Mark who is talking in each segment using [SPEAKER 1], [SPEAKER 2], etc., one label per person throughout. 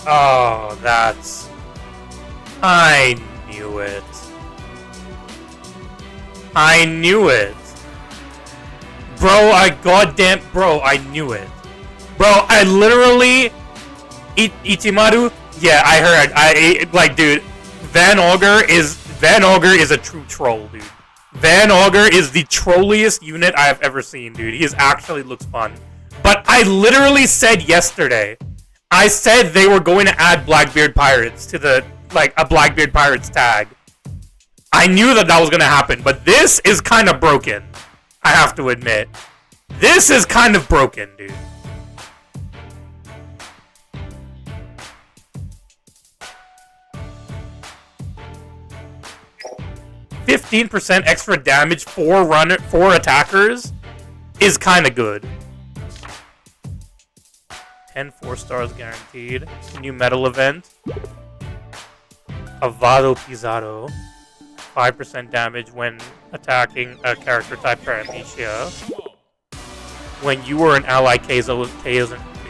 [SPEAKER 1] Oh, that's... I knew it. I knew it. Bro, Bro, I knew it. Bro, I literally... Ichimaru? Yeah, I heard. Like, dude, Van Augur is a true troll, dude. Van Augur is the trolliest unit I have ever seen, dude. He actually looks fun. But I literally said yesterday, I said they were going to add Blackbeard Pirates to the, like, a Blackbeard Pirates tag. I knew that was going to happen, but this is kind of broken. I have to admit. This is kind of broken, dude. %15 extra damage for attackers is kind of good. 10 4-stars guaranteed. New medal event. Avado Pizarro. 5% damage when attacking a character type Paramecia. When you were an ally, KOs.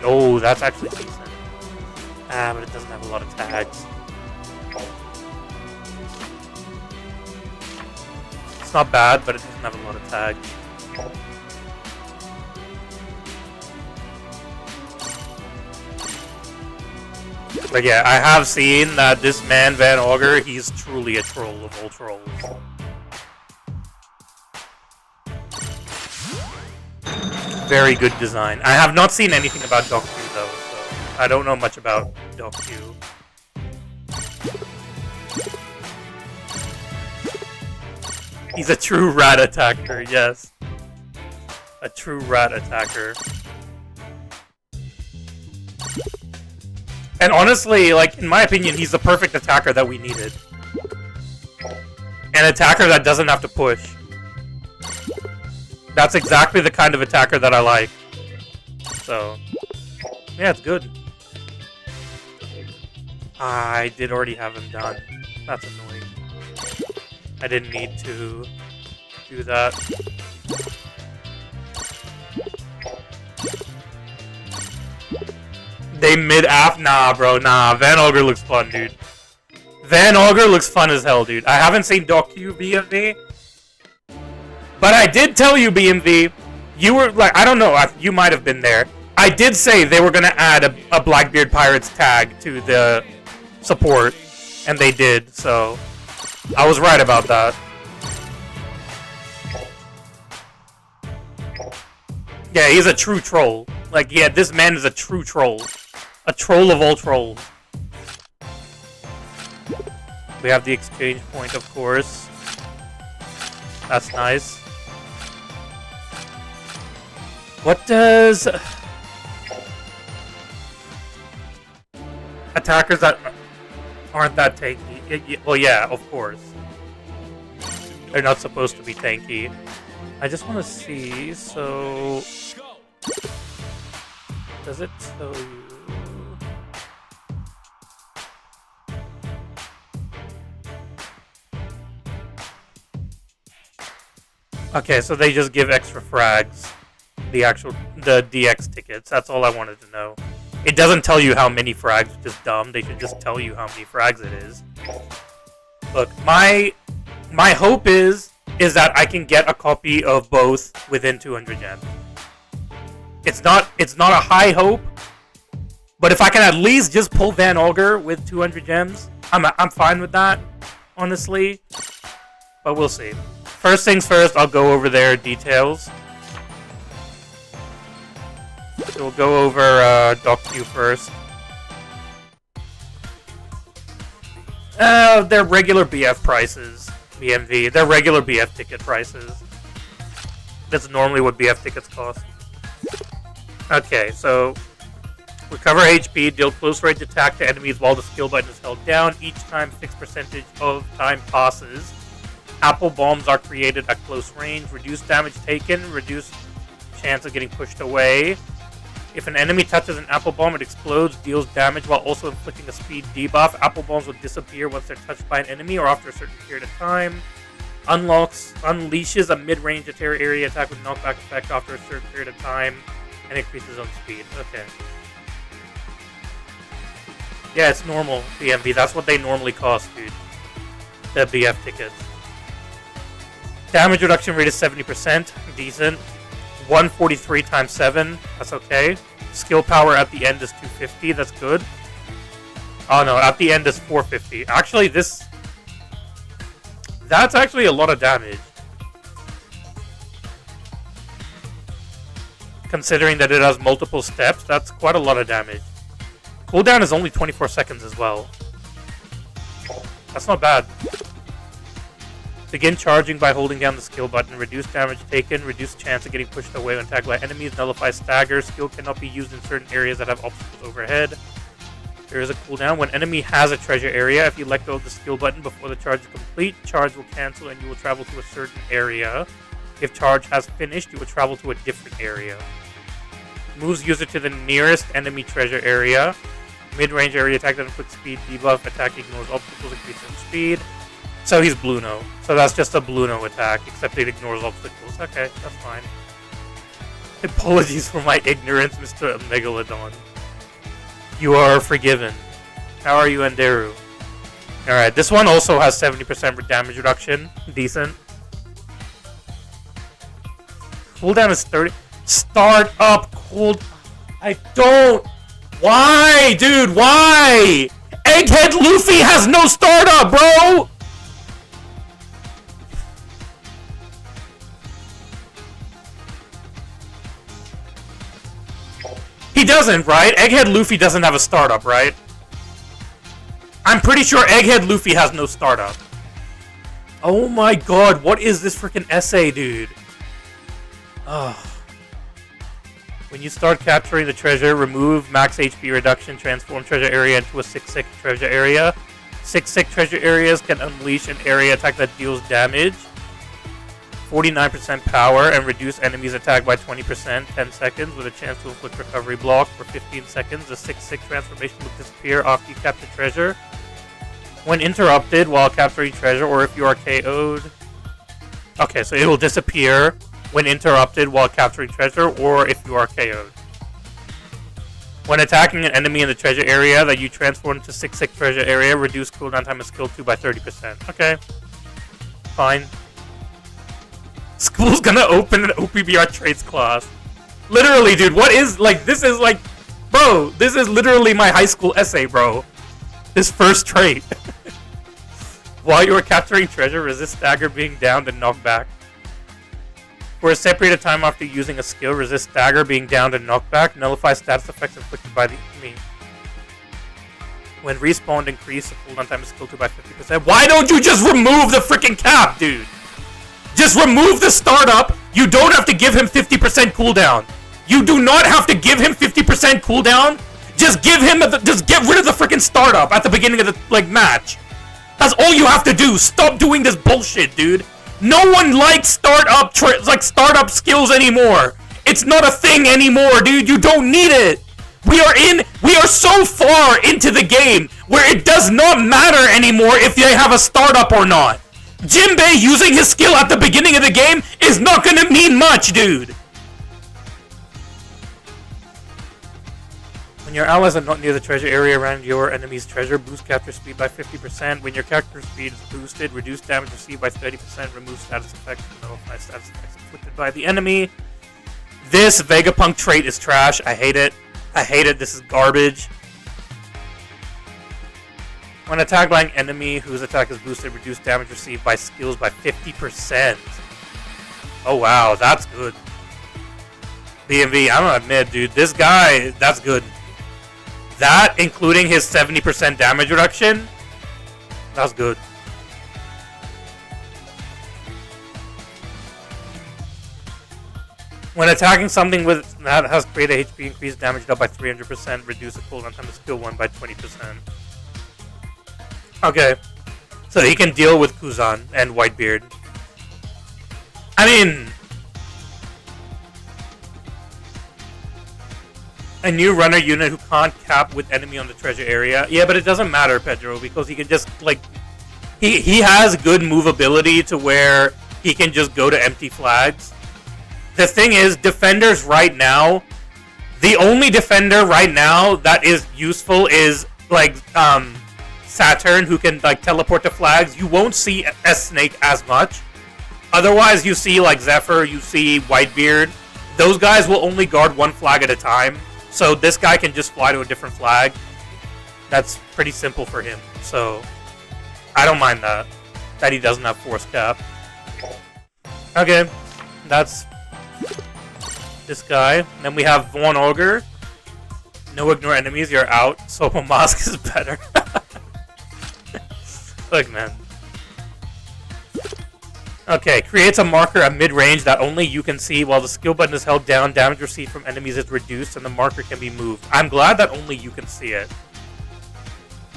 [SPEAKER 1] Oh, that's actually decent. But it doesn't have a lot of tags. It's not bad, but it doesn't have a lot of tags. But yeah, I have seen that this man, Van Augur, he's truly a troll of all trolls. Very good design. I have not seen anything about Doku though, so I don't know much about Doku. He's a true rat attacker, yes. A true rat attacker. And honestly, like, in my opinion, he's the perfect attacker that we needed. An attacker that doesn't have to push. That's exactly the kind of attacker that I like. So, yeah, it's good. I did already have him done. That's annoying. I didn't need to do that. They mid-app? Nah, bro, nah. Van Augur looks fun, dude. Van Augur looks fun as hell, dude. I haven't seen Doku BMV. But I did tell you, BMV, you were, like, I don't know, you might have been there. I did say they were going to add a Blackbeard Pirates tag to the support. And they did, so... I was right about that. Yeah, he's a true troll. Like, yeah, this man is a true troll. A troll of all trolls. We have the exchange point, of course. That's nice. What does... Attackers that aren't that tanky... Well, yeah, of course. They're not supposed to be tanky. I just want to see, so... Does it tell you... Okay, so they just give extra frags. The DX tickets. That's all I wanted to know. It doesn't tell you how many frags, which is dumb. They should just tell you how many frags it is. Look, my hope is that I can get a copy of both within 200 gems. It's not a high hope, but if I can at least just pull Van Augur with 200 gems, I'm fine with that, honestly. But we'll see. First things first, I'll go over their details. So we'll go over Doku first. They're regular BF prices, BMV. They're regular BF ticket prices. That's normally what BF tickets cost. Okay, so recover HP, deal close range attack to enemies while the skill button is held down. Each time fixed percentage of time passes. Apple bombs are created at close range. Reduce damage taken. Reduce chance of getting pushed away. If an enemy touches an apple bomb, it explodes, deals damage while also inflicting a speed debuff. Apple bombs will disappear once they're touched by an enemy or after a certain period of time. Unleashes a mid-range area attack with knockback effect after a certain period of time and increases on speed. Okay. Yeah, it's normal BMV. That's what they normally cost, dude. The BF tickets. Damage reduction rate is 70%. Decent. 143 times 7. That's okay. Skill power at the end is 250. That's good. Oh no, at the end is 450. Actually, this... That's actually a lot of damage. Considering that it has multiple steps, that's quite a lot of damage. Cooldown is only 24 seconds as well. That's not bad. Begin charging by holding down the skill button. Reduce damage taken. Reduce chance of getting pushed away when attacked by enemies. Nullify stagger. Skill cannot be used in certain areas that have obstacles overhead. There is a cooldown. When enemy has a treasure area, if you let go of the skill button before the charge is complete, charge will cancel and you will travel to a certain area. If charge has finished, you will travel to a different area. Moves user to the nearest enemy treasure area. Mid-range area attack at a quick speed debuff. Attack ignores obstacles, increasing speed. So he's Bluno. So that's just a Bluno attack, except it ignores obstacles. Okay, that's fine. Apologies for my ignorance, Mr. Megalodon. You are forgiven. How are you, Enderu? Alright, this one also has 70% damage reduction. Decent. Cooldown is 30. Start up cooldown. I don't. Why, dude? Why? Egghead Luffy has no startup, bro! He doesn't, right? Egghead Luffy doesn't have a startup, right? I'm pretty sure Egghead Luffy has no startup. Oh my god, what is this freaking essay, dude? Ugh. When you start capturing the treasure, remove max HP reduction, transform treasure area into a 6-6 treasure area. 6-6 treasure areas can unleash an area attack that deals damage. 49% power and reduce enemies' attack by 20%, 10 seconds, with a chance to inflict recovery block for 15 seconds. The 6-6 transformation will disappear after you capture treasure. When interrupted while capturing treasure, or if you are KO'd. Okay, so it will disappear when interrupted while capturing treasure, or if you are KO'd. When attacking an enemy in the treasure area that you transform into 6-6 treasure area, reduce cooldown time of skill 2 by 30%. Okay. Fine. School's gonna open an OPBR traits class. Literally, dude, what is, like, this is like, bro, this is literally my high school essay, bro. This first trait. While you are capturing treasure, resist stagger being downed and knocked back. For a set period of time after using a skill, resist stagger being downed and knocked back. Nullify status effects inflicted by the enemy. When respawned, increase the cooldown time of skill 2 by 50%. Why don't you just remove the freaking cap, dude? Just remove the startup. You don't have to give him 50% cooldown. You do not have to give him 50% cooldown. Just give him just get rid of the freaking startup at the beginning of the match. That's all you have to do. Stop doing this bullshit, dude. No one likes startup skills anymore. It's not a thing anymore, dude. You don't need it. We are so far into the game where it does not matter anymore if they have a startup or not. Jinbei using his skill at the beginning of the game is not gonna mean much, dude. When your allies are not near the treasure area around your enemy's treasure, boost capture speed by 50%. When your character speed is boosted, reduce damage received by 30%. Remove status effects and nullify status effects inflicted by the enemy. This Vegapunk trait is trash. I hate it. I hate it. This is garbage. When attacked by an enemy whose attack is boosted, reduce damage received by skills by 50%. Oh wow, that's good. BMV, I'm gonna admit, dude, this guy, that's good. That, including his 70% damage reduction, that's good. When attacking something with that has created HP increase, damage up by 300%, reduce the cooldown time of skill 1 by 20%. Okay, so he can deal with Kuzan and Whitebeard. I mean, a new runner unit who can't cap with enemy on the treasure area. Yeah, but it doesn't matter, Pedro, because he can just, like, he has good movability to where he can just go to empty flags. The thing is, defenders right now, the only defender right now that is useful is, like Saturn, who can like teleport to flags, you won't see S-Snake as much. Otherwise, you see like Zephyr, you see Whitebeard. Those guys will only guard one flag at a time. So this guy can just fly to a different flag. That's pretty simple for him. So I don't mind that he doesn't have force cap. Okay, that's this guy. And then we have Vaughn Ogre. No ignore enemies, you're out. Sopa Mask is better. Look, man. Okay, creates a marker at mid-range that only you can see. While the skill button is held down, damage received from enemies is reduced and the marker can be moved. I'm glad that only you can see it.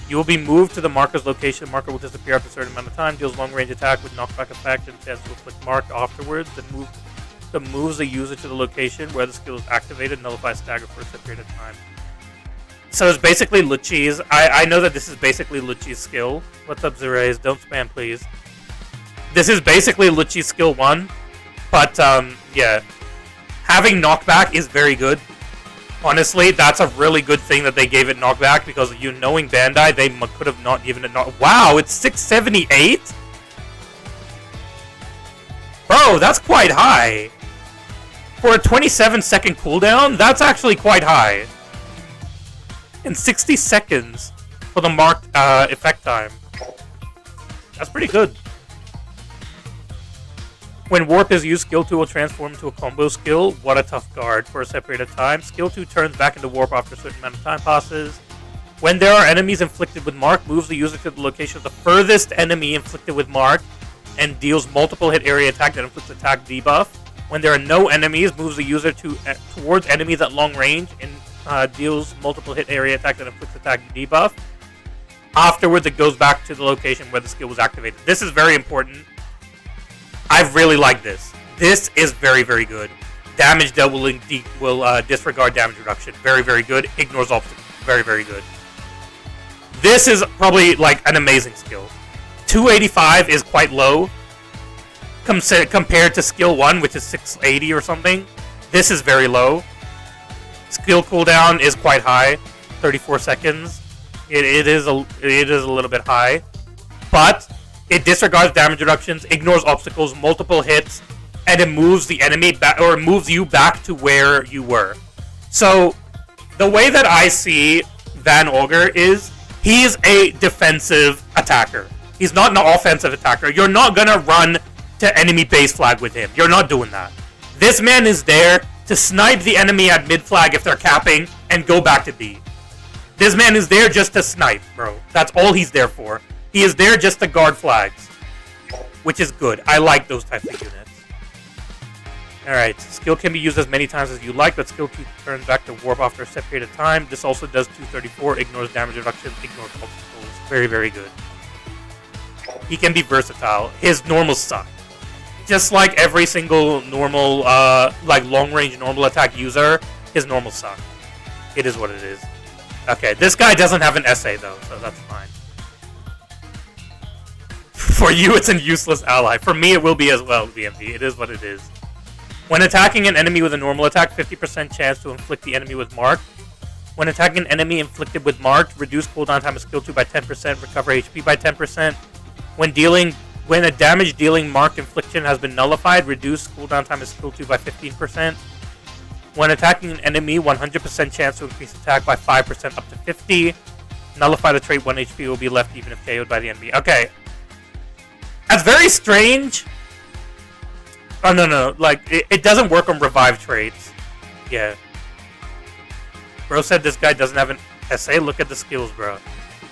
[SPEAKER 1] You will be moved to the marker's location. The marker will disappear after a certain amount of time. Deals long-range attack with knockback effect and chance to inflict mark afterwards. Then moves the user to the location where the skill is activated. Nullifies stagger for a set period of time. So it's basically Lucci's. I know that this is basically Lucci's skill. What's up, Zeraze? Don't spam, please. This is basically Lucci's skill 1. But, yeah. Having knockback is very good. Honestly, that's a really good thing that they gave it knockback, because you knowing Bandai, they could have not given it knockback. Wow, it's 678? Bro, that's quite high. For a 27-second cooldown, that's actually quite high. And 60 seconds for the marked effect time. That's pretty good. When Warp is used, Skill 2 will transform into a combo skill. What a tough guard for a set period of time. Skill 2 turns back into Warp after a certain amount of time passes. When there are enemies inflicted with Mark, moves the user to the location of the furthest enemy inflicted with Mark and deals multiple hit area attack that inflicts attack debuff. When there are no enemies, moves the user towards enemies at long range and deals multiple hit area attack that inflicts attack debuff. Afterwards, it goes back to the location where the skill was activated. This is very important. I really like this. This is very, very good. Damage dealt will disregard damage reduction. Very, very good. Ignores obstacles. Very, very good. This is probably like an amazing skill. 285 is quite low compared to skill 1, which is 680 or something. This is very low. Skill cooldown is quite high, 34 seconds. It is a little bit high, but it disregards damage reductions, ignores obstacles, multiple hits, and it moves the enemy back, or moves you back to where you were. So, the way that I see Van Ogre is, he's a defensive attacker. He's not an offensive attacker. You're not gonna run to enemy base flag with him. You're not doing that. This man is there to snipe the enemy at mid flag if they're capping, and go back to B. This man is there just to snipe, bro. That's all he's there for. He is there just to guard flags, which is good. I like those types of units. Alright, skill can be used as many times as you like, but skill 2 turns back to warp after a set period of time. This also does 234, ignores damage reduction, ignores obstacles. Very, very good. He can be versatile. His normals suck. Just like every single normal, like long-range normal attack user, his normals suck. It is what it is. Okay, this guy doesn't have an SA though, so that's fine. For you, it's an useless ally. For me, it will be as well, VMD. It is what it is. When attacking an enemy with a normal attack, 50% chance to inflict the enemy with Mark. When attacking an enemy inflicted with Mark, reduce cooldown time of skill 2 by 10%, recover HP by 10%. When a damage dealing Mark infliction has been nullified, reduce cooldown time of skill 2 by 15%. When attacking an enemy, 100% chance to increase attack by 5% up to 50. Nullify the trait, 1 HP will be left even if KO'd by the enemy. Okay. That's very strange. Oh, no. Like, it doesn't work on revive traits. Yeah. Bro said this guy doesn't have an SA. Look at the skills, bro.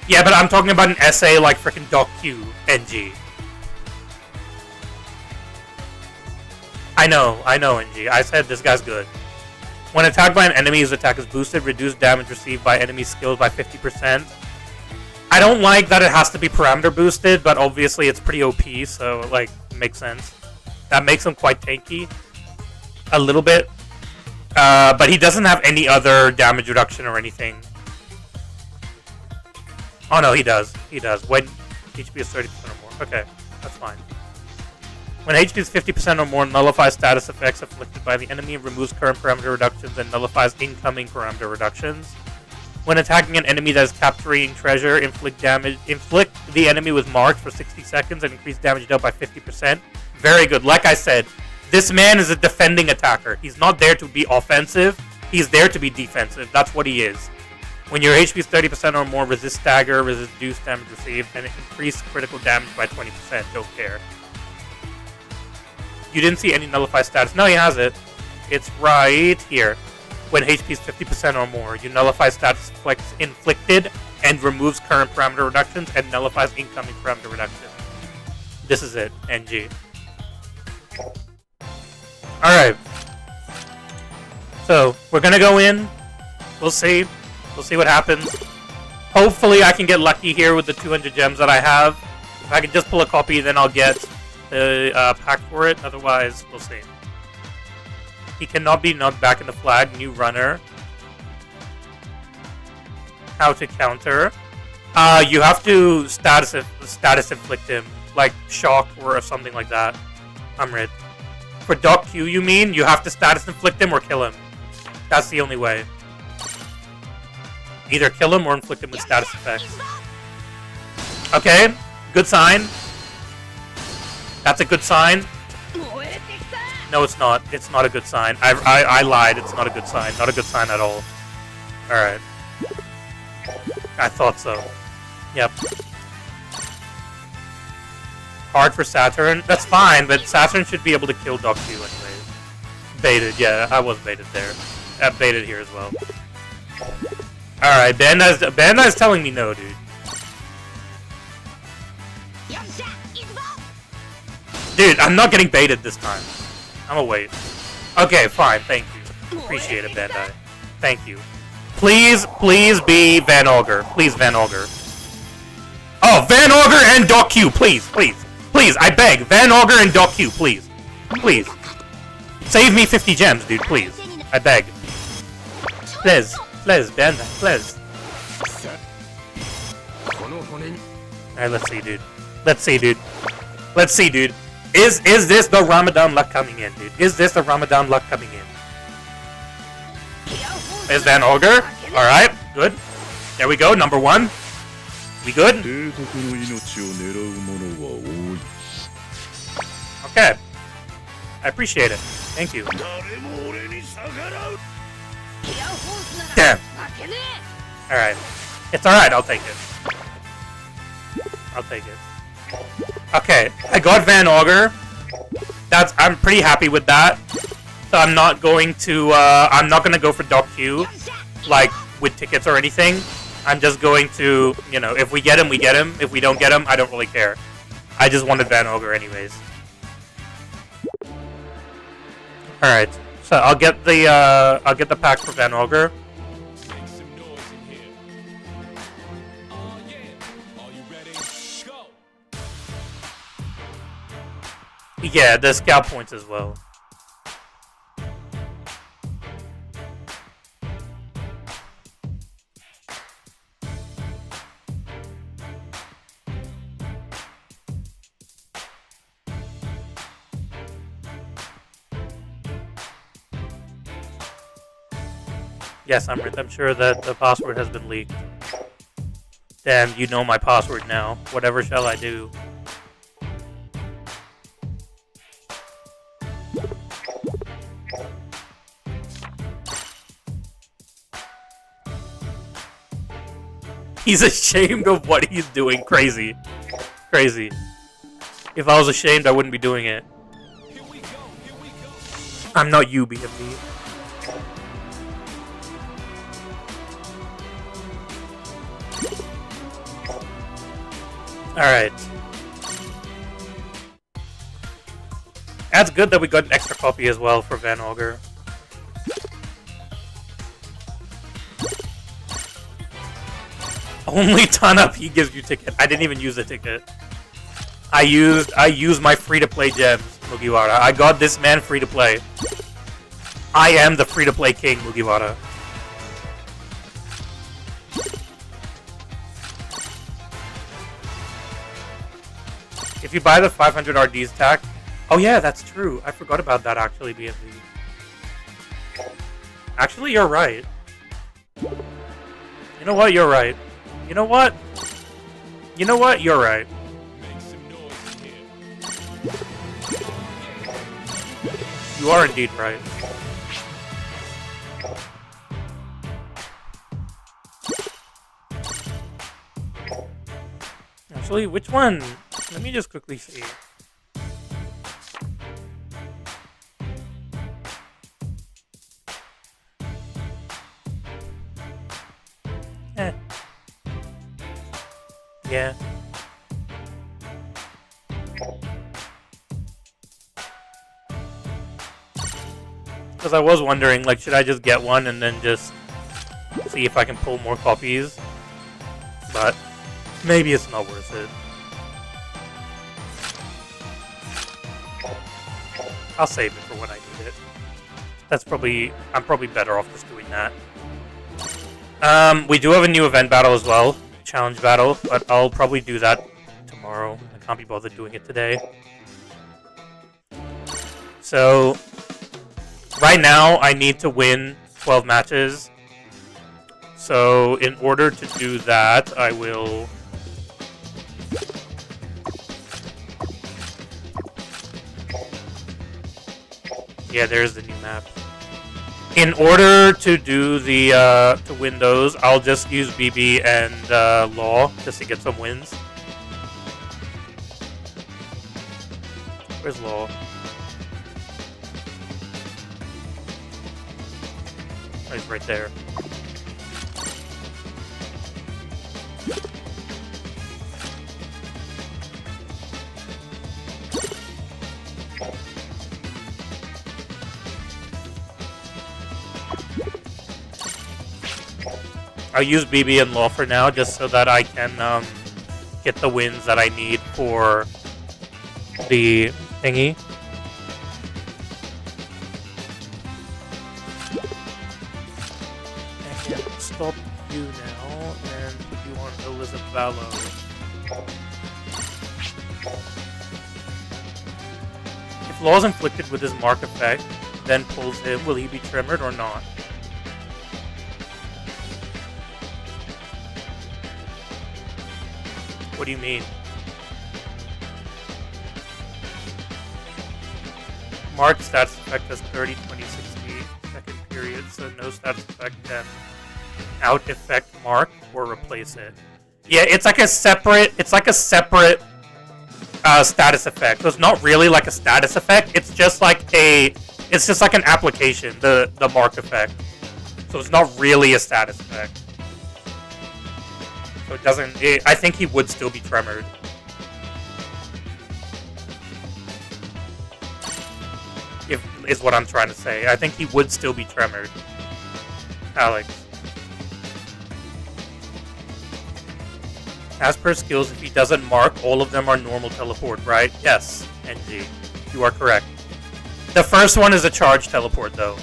[SPEAKER 1] Yeah, but I'm talking about an SA like freaking Doc Q NG. I know, NG. I said this guy's good. When attacked by an enemy, his attack is boosted. Reduce damage received by enemy skills by 50%. I don't like that it has to be parameter boosted, but obviously it's pretty OP, so, like, it makes sense. That makes him quite tanky. A little bit. But he doesn't have any other damage reduction or anything. Oh, no, he does. He does. When HP is 30% or more. Okay, that's fine. When HP is 50% or more, nullifies status effects inflicted by the enemy, removes current parameter reductions, and nullifies incoming parameter reductions. When attacking an enemy that is capturing treasure, inflict the enemy with marks for 60 seconds and increase damage dealt by 50%. Very good. Like I said, this man is a defending attacker. He's not there to be offensive. He's there to be defensive. That's what he is. When your HP is 30% or more, resist stagger, resist reduce damage received, and increase critical damage by 20%. Don't care. You didn't see any nullify status. No, he has it. It's right here. When HP is 50% or more, you nullify status inflicted and removes current parameter reductions and nullifies incoming parameter reductions. This is it, NG. Alright. So, we're gonna go in. We'll see. We'll see what happens. Hopefully I can get lucky here with the 200 gems that I have. If I can just pull a copy, then I'll get the pack for it. Otherwise, we'll see. He cannot be knocked back in the flag. New runner. How to counter. You have to status inflict him. Like shock or something like that. Amrit. For Doc Q, you mean? You have to status inflict him or kill him. That's the only way. Either kill him or inflict him with status effects. Okay. Good sign. That's a good sign. No, it's not. It's not a good sign. I lied. It's not a good sign. Not a good sign at all. Alright. I thought so. Yep. Hard for Saturn. That's fine, but Saturn should be able to kill Doc Q anyway. Baited. Yeah, I was baited there. Baited here as well. Alright, Bandai's telling me no, dude. Dude, I'm not getting baited this time. I'm gonna wait. Okay, fine. Thank you. Appreciate it, Bandai. Thank you. Please, please be Van Augur. Please, Van Augur. Oh, Van Augur and Doc Q, please, please. Please, I beg. Van Augur and Doc Q, please. Please. Save me 50 gems, dude, please. I beg. Please. Please, Bandai. Please. Alright, let's see, dude. Let's see, dude. Let's see, dude. Is this the Ramadan luck coming in, dude? Is this the Ramadan luck coming in? Is Van Augur? Alright, good. There we go, number 1. We good? Okay. I appreciate it. Thank you. Damn. Alright. It's alright, I'll take it. I'll take it. Okay, I got Van Augur. I'm pretty happy with that. So I'm not going to go for Doc Q, like, with tickets or anything. I'm just going to, you know, if we get him, we get him. If we don't get him, I don't really care. I just wanted Van Augur anyways. Alright, so I'll get the pack for Van Augur. Yeah, the scout points as well. Yes, I'm sure that the password has been leaked. Damn, you know my password now. Whatever shall I do? He's ashamed of what he's doing. Crazy. Crazy. If I was ashamed, I wouldn't be doing it. I'm not you, BMB. Alright. That's good that we got an extra copy as well for Van Augur. Only ton up he gives you ticket. I didn't even use the ticket. I used my free-to-play gems, Mugiwara. I got this man free-to-play. I am the free-to-play king, Mugiwara. If you buy the 500 RDs tack... Oh yeah, that's true. I forgot about that actually, BMV. Actually, you're right. You know what? You're right. You know what? You know what? You're right. You are indeed right. Actually, which one? Let me just quickly see. Yeah. Because I was wondering, like, should I just get one and then just see if I can pull more copies? But maybe it's not worth it. I'll save it for when I need it. I'm probably better off just doing that. We do have a new event battle as well. Challenge battle, but I'll probably do that tomorrow. I can't be bothered doing it today. So, right now, I need to win 12 matches. So, in order to do that, I will... Yeah, there's the new map. In order to do the, to win those, I'll just use BB and, Law, just to get some wins. Where's Law? Oh, he's right there. I'll use BB and Law for now, just so that I can get the wins that I need for the thingy. I can stop you now and put you on Elizabeth Vallow. If Law is inflicted with his mark effect, then pulls him, will he be tremor or not? What do you mean? Mark stats effect has 30, 20, 60 second period, so no stats effect can out effect Mark or replace it. Yeah, it's like a separate status effect. So it's not really like a status effect, it's just like an application, the Mark effect. So it's not really a status effect. So it doesn't... I think he would still be tremored. Is what I'm trying to say. I think he would still be tremored. Alex. As per skills, if he doesn't mark, all of them are normal teleport, right? Yes, NG. You are correct. The first one is a charge teleport, though.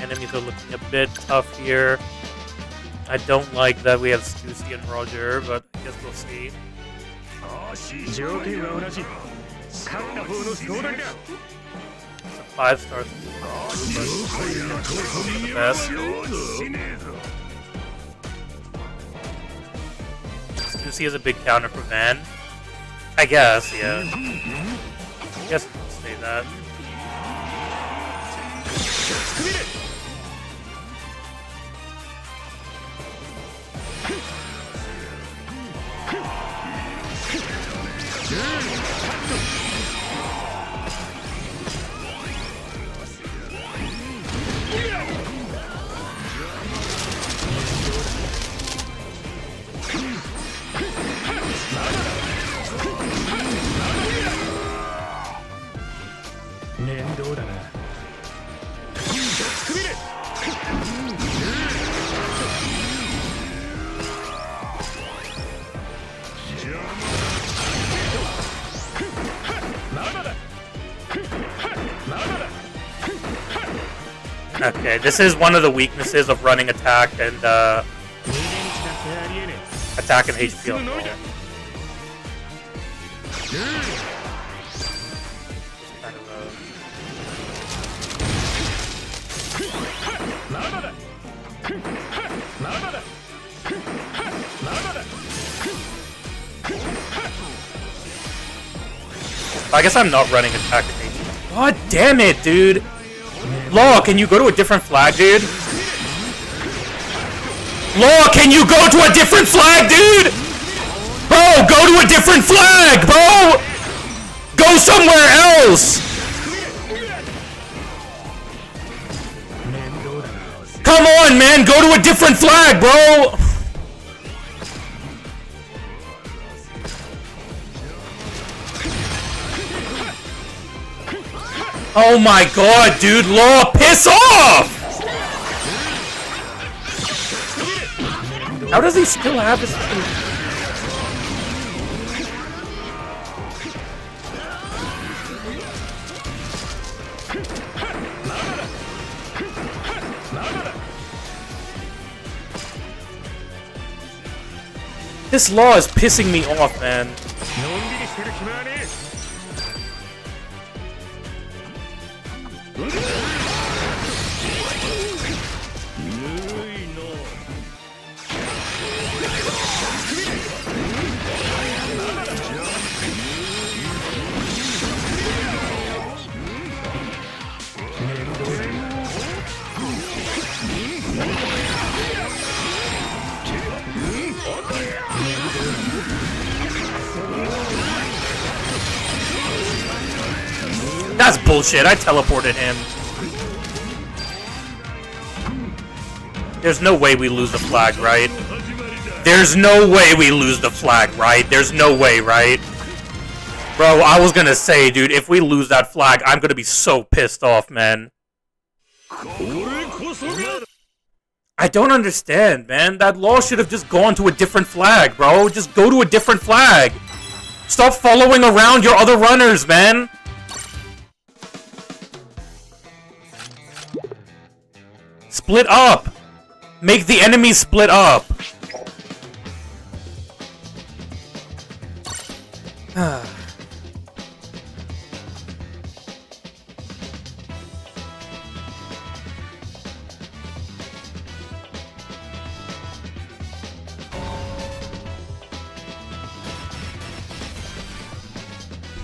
[SPEAKER 1] Enemies are looking a bit tough here. I don't like that we have Stussy and Roger, but I guess we'll see. It's a 5-star. The best. Stussy is a big counter for Van. I guess, yeah. I guess we'll say that. Okay, this is one of the weaknesses of running attack and attack and HP on roll. I guess I'm not running attack and HP. God damn it, dude! Law, can you go to a different flag, dude? Law, can you go to a different flag, dude? Bro, go to a different flag, bro! Go somewhere else! Come on, man, go to a different flag, bro! Oh my god, dude, Law, piss off! How does he still have this? This Law is pissing me off, man. That's bullshit. I teleported him. There's no way we lose the flag, right? There's no way we lose the flag, right? There's no way, right? Bro, I was gonna say, dude, if we lose that flag, I'm gonna be so pissed off, man. I don't understand, man. That Law should have just gone to a different flag, bro. Just go to a different flag. Stop following around your other runners, man. Split up! Make the enemies split up!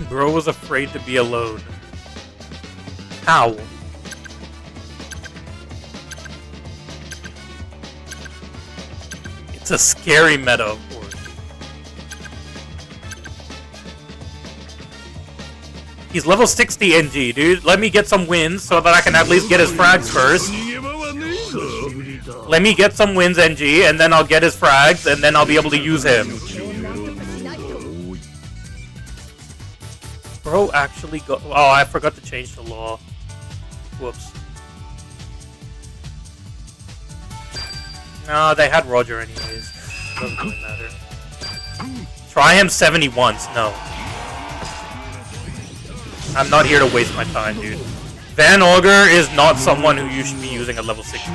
[SPEAKER 1] Bro was afraid to be alone. How? It's a scary meta, of course. He's level 60 NG, dude. Let me get some wins so that I can at least get his frags first. Let me get some wins, NG, and then I'll get his frags, and then I'll be able to use him. Bro actually go- Oh, I forgot to change the law. Whoops. No, they had Roger anyways. Doesn't really matter. Try him 70 once. No. I'm not here to waste my time, dude. Van Augur is not someone who you should be using at level 60.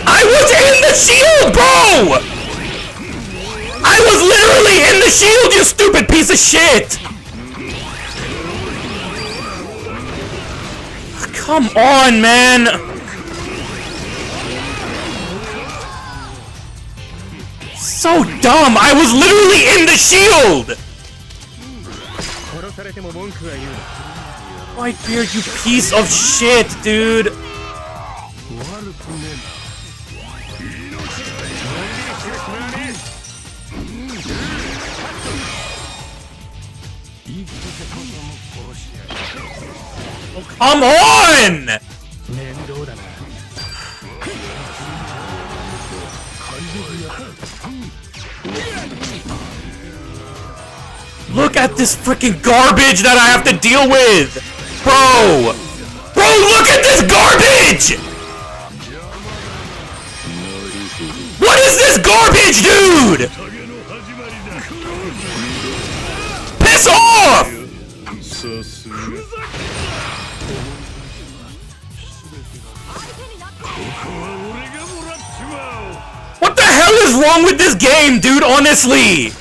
[SPEAKER 1] I was in the shield, bro! I was literally in the shield, you stupid piece of shit! Come on, man! So dumb! I was literally in the shield! Whitebeard, you piece of shit, dude! Oh, come on! Look at this freaking garbage that I have to deal with! Bro! Bro, look at this garbage! is this garbage, dude? Piss off! What the hell is wrong with this game, dude? Honestly,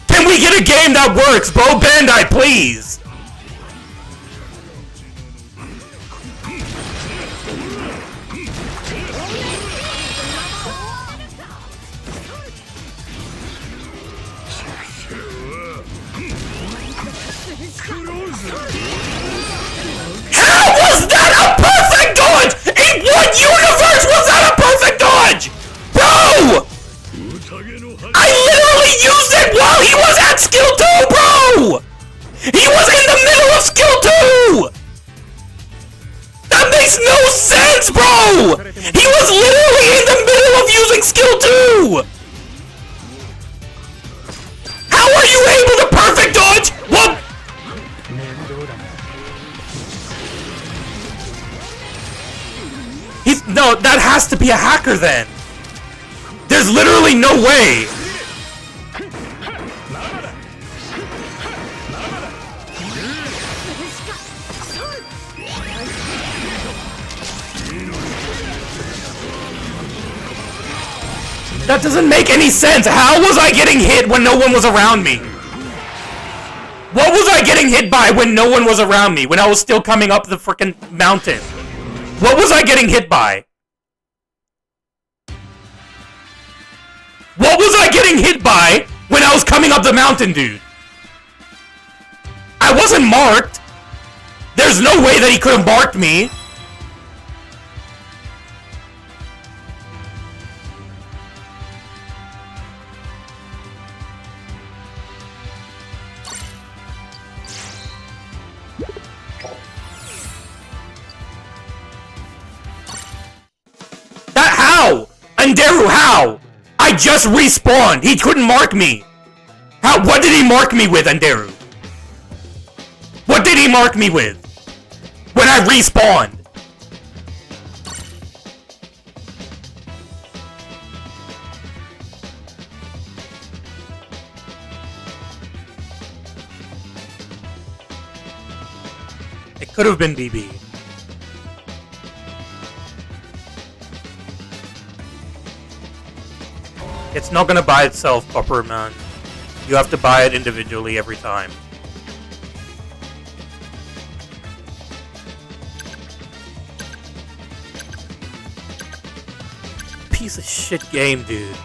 [SPEAKER 1] can we get a game that works, bro? Bandai, please. How was that a perfect dodge? In what universe was that a perfect dodge? Bro! I literally used it while he was at skill 2, bro! He was in the middle of skill 2! That makes no sense, bro! He was literally in the middle of using skill 2! How are you able to perfect dodge? What? No, that has to be a hacker then. There's literally no way. That doesn't make any sense. How was I getting hit when no one was around me? What was I getting hit by when no one was around me? When I was still coming up the frickin' mountain? What was I getting hit by? What was I getting hit by when I was coming up the mountain, dude? I wasn't marked. There's no way that he could have marked me. That how? Anderu, how? I just respawned. He couldn't mark me. How? What did he mark me with, Anderu? What did he mark me with? When I respawned? It could have been BB. It's not gonna buy itself, Copper Man. You have to buy it individually every time. Piece of shit game, dude.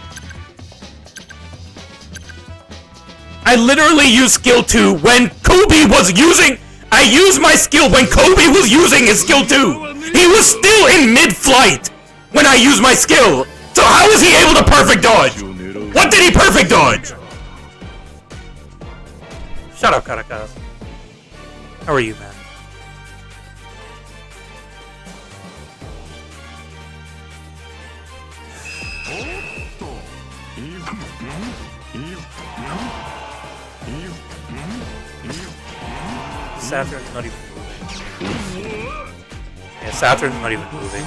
[SPEAKER 1] I literally used skill 2 when Kobe was using... I used my skill when Kobe was using his skill 2! He was still in mid-flight when I used my skill! So how was he able to perfect dodge? What did he perfect dodge? Shut up, Caracas. How are you, man? Saturn's not even moving. Yeah, Saturn's not even moving.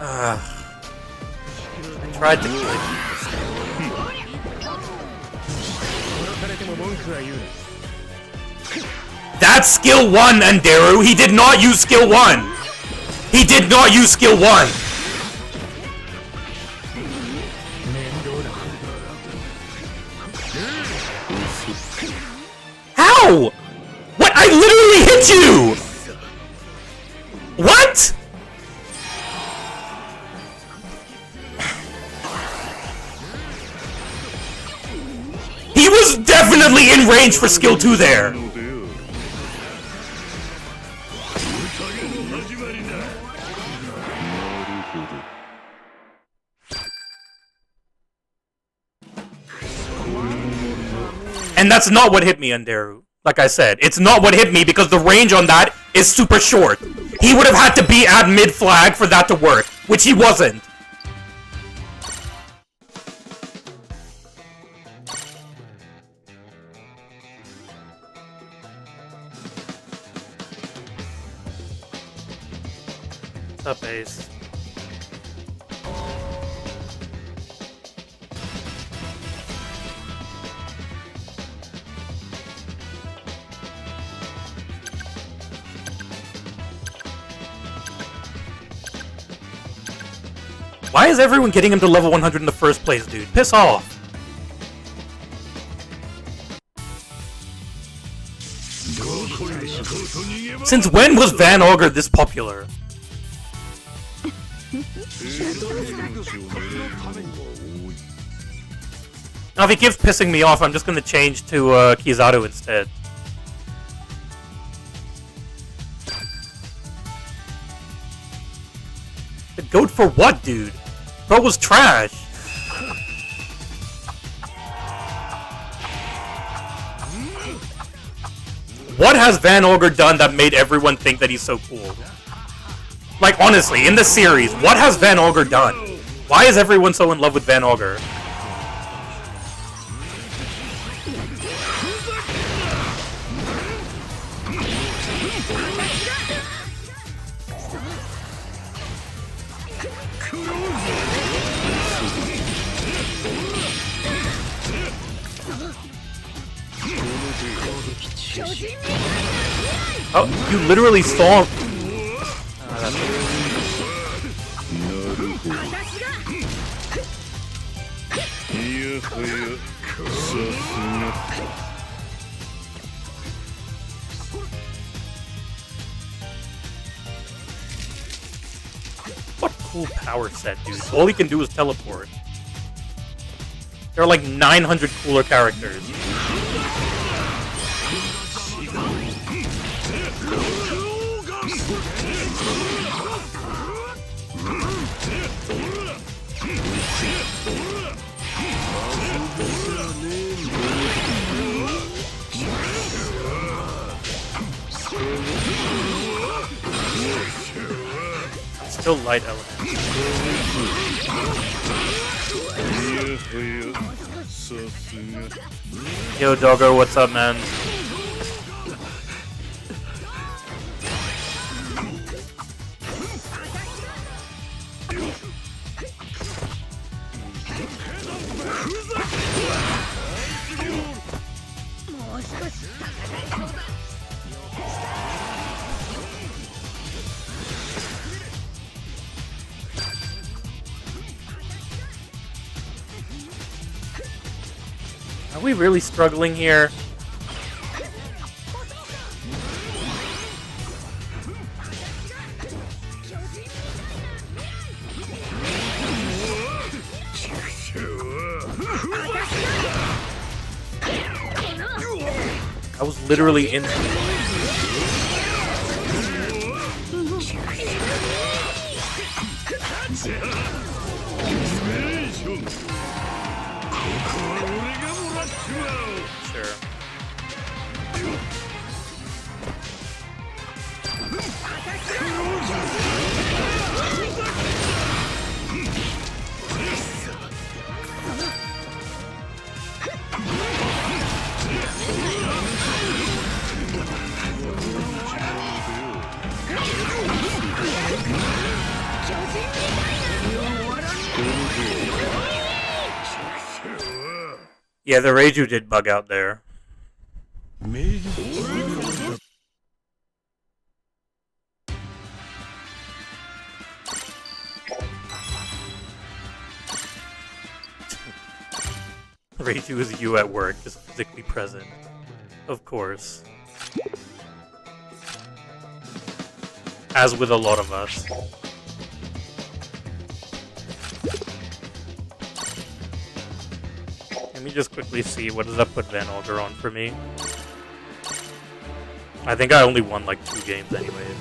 [SPEAKER 1] I tried to click. That's skill 1, Anderu. He did not use skill 1. He did not use skill 1. How? What? I literally hit you! What? He was definitely in range for skill 2 there. And that's not what hit me, Anderu. Like I said, it's not what hit me because the range on that is super short. He would have had to be at mid-flag for that to work, which he wasn't. What's up, Ace? Why is everyone getting him to level 100 in the first place, dude? Piss off. Since when was Van Augur this popular? Now, if he keeps pissing me off, I'm just gonna change to Kizaru instead. The goat for what, dude? Bro was trash. What has Van Augur done that made everyone think that he's so cool? Like, honestly, in the series, what has Van Augur done? Why is everyone so in love with Van Augur? Oh, you literally saw... What cool power set, dude. All he can do is teleport. There are like 900 cooler characters. Still light element. Yo, Doggo, what's up, man? Are we really struggling here? I was literally in... Sure. Yeah, the Reiju did bug out there. Reiju is you at work, just physically present. Of course. As with a lot of us. Let me just quickly see, what does that put Van Augur on for me? I think I only won like 2 games anyways.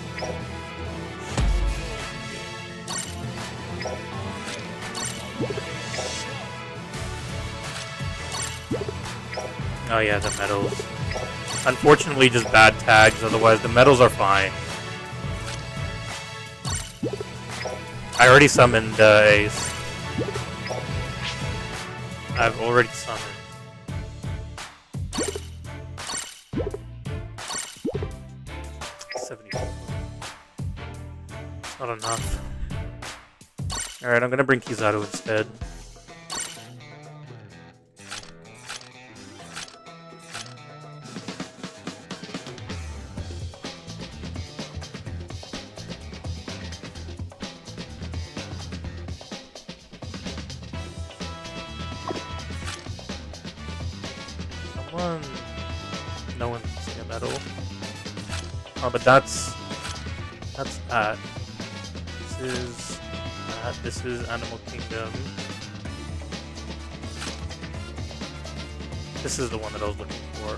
[SPEAKER 1] Oh yeah, the medals. Unfortunately just bad tags, otherwise the medals are fine. I already summoned Ace. I've already summoned. Not enough. Alright, I'm gonna bring Kizaru instead. No one's using a medal. Oh, but that's that. This is that. This is Animal Kingdom. This is the one that I was looking for.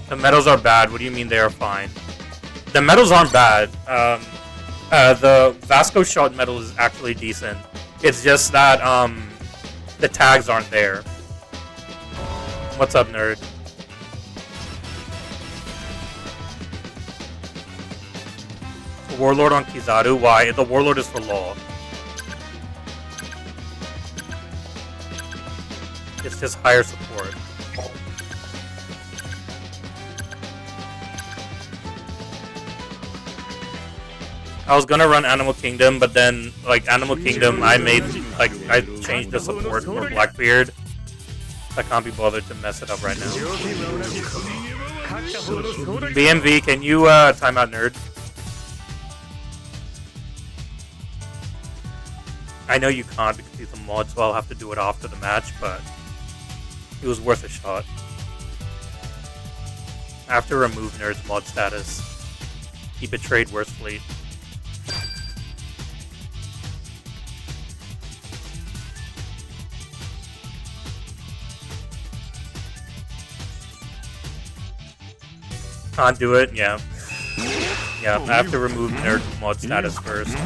[SPEAKER 1] The medals are bad. What do you mean they are fine? The medals aren't bad. The Vasco shot medal is actually decent. It's just that the tags aren't there. What's up, nerd? Warlord on Kizaru? Why? The Warlord is for law. It's just higher support. I was gonna run Animal Kingdom, but then, like, Animal Kingdom, I changed the support for Blackbeard. I can't be bothered to mess it up right now. BMV, can you, time out nerd? I know you can't because he's a mod, so I'll have to do it after the match, but it was worth a shot. I have to remove nerd's mod status. He betrayed Worst Fleet. Can't do it? Yeah. Yeah, I have to remove nerd mod status first.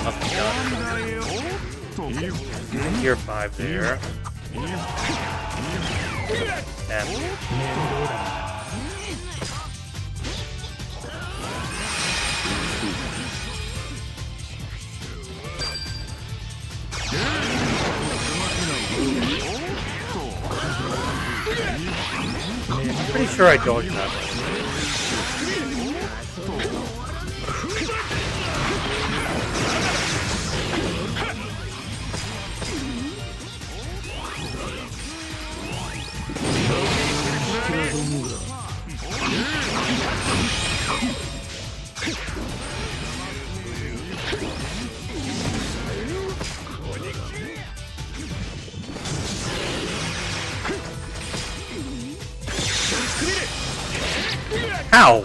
[SPEAKER 1] Must be done. Tier 5 there. Damn. I'm pretty sure I dodged that. How?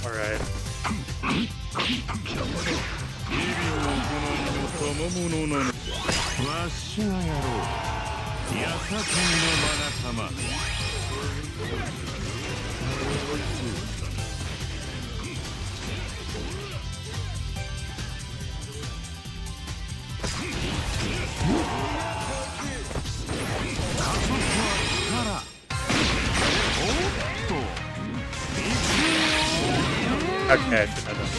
[SPEAKER 1] Alright. Okay, I should have done that.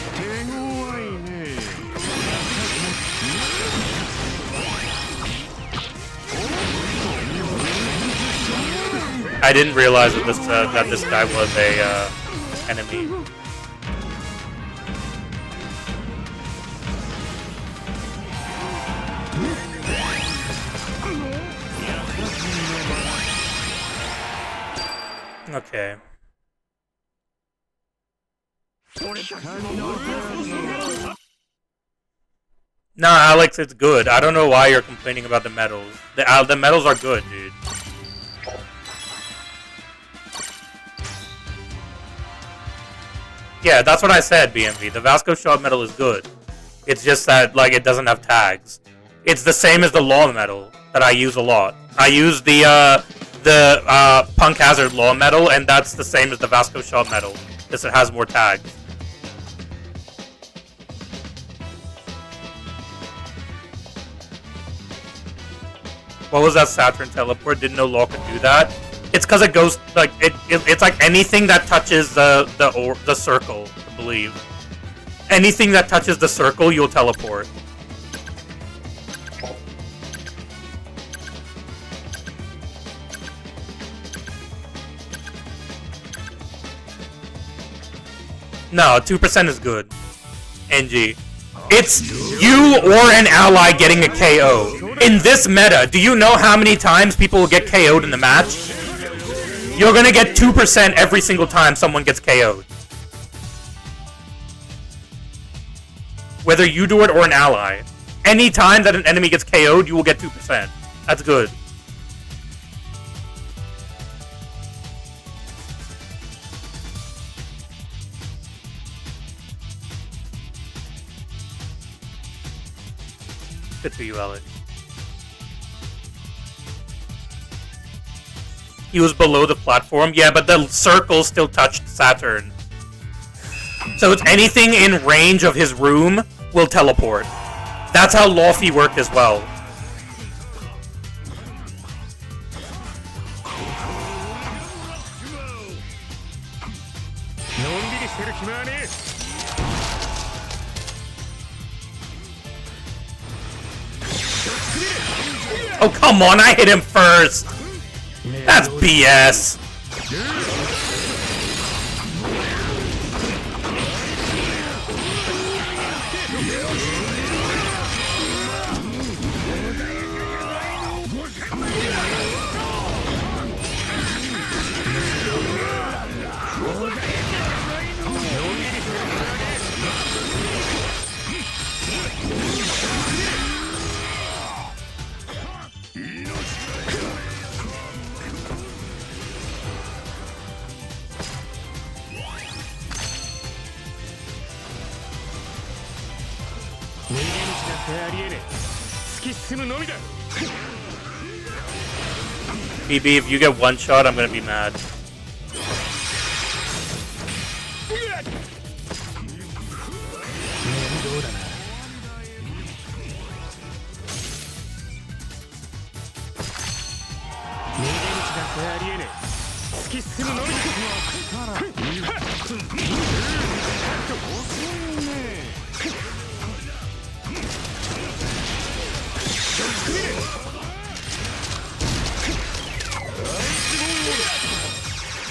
[SPEAKER 1] I didn't realize that this guy was a enemy. Okay. Nah, Alex, it's good. I don't know why you're complaining about the medals. The medals are good, dude. Yeah, that's what I said, BMV. The Vasco Shaw medal is good. It's just that, like, it doesn't have tags. It's the same as the Law medal that I use a lot. I use the Punk Hazard Law medal, and that's the same as the Vasco Shaw medal. Because it has more tags. What was that Saturn teleport? Didn't know Law could do that. It's because it goes like it's like anything that touches the circle, I believe. Anything that touches the circle, you'll teleport. No, 2% is good. NG. It's you or an ally getting a KO. In this meta, do you know how many times people will get KO'd in the match? You're gonna get 2% every single time someone gets KO'd. Whether you do it or an ally. Any time that an enemy gets KO'd, you will get 2%. That's good. Good for you, Alex. He was below the platform. Yeah, but the circle still touched Saturn. So it's anything in range of his room will teleport. That's how Laufey worked as well. Oh, come on, I hit him first! That's BS! BB, if you get one shot, I'm gonna be mad.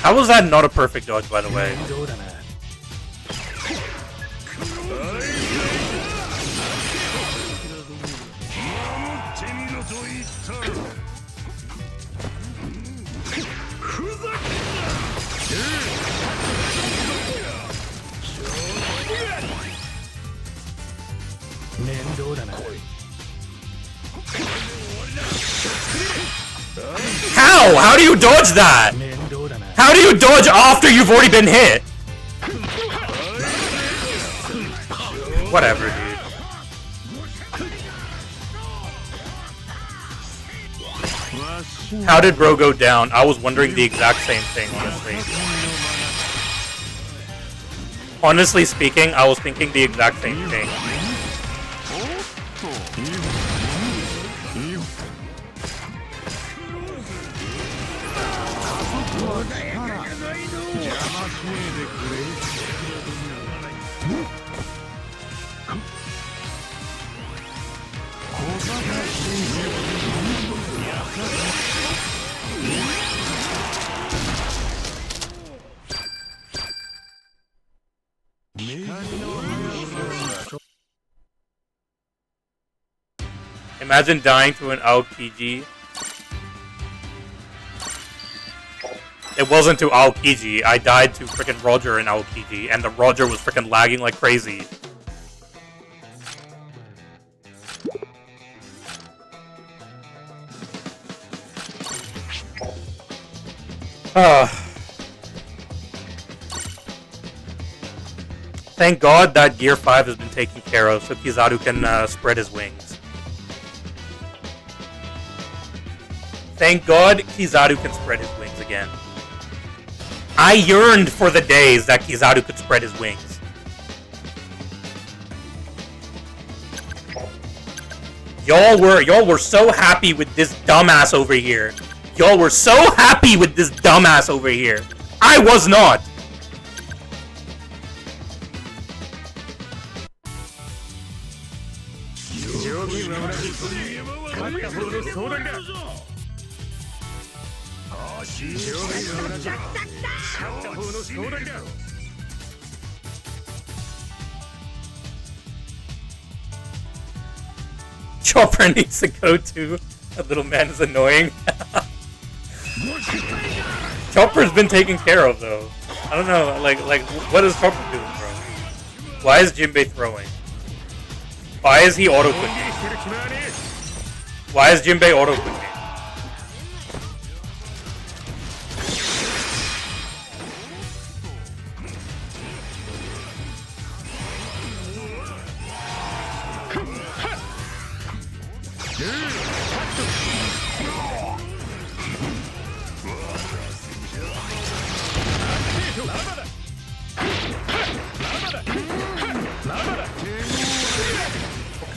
[SPEAKER 1] How was that not a perfect dodge, by the way? How? How do you dodge that? How do you dodge after you've already been hit? Whatever, dude. How did bro go down? I was wondering the exact same thing, honestly. Honestly speaking, I was thinking the exact same thing. Imagine dying to an Aokiji. It wasn't to Aokiji. I died to freaking Roger and Aokiji, and the Roger was freaking lagging like crazy. Thank God that Gear 5 has been taken care of, so Kizaru can spread his wings. Thank God Kizaru can spread his wings again. I yearned for the days that Kizaru could spread his wings. Y'all were so happy with this dumbass over here. Y'all were so happy with this dumbass over here. I was not. Chopper needs to go too. That little man is annoying. Chopper's been taken care of though. I don't know, like what is Chopper doing, bro? Why is Jinbei throwing? Why is he auto clicking? Why is Jinbei auto clicking?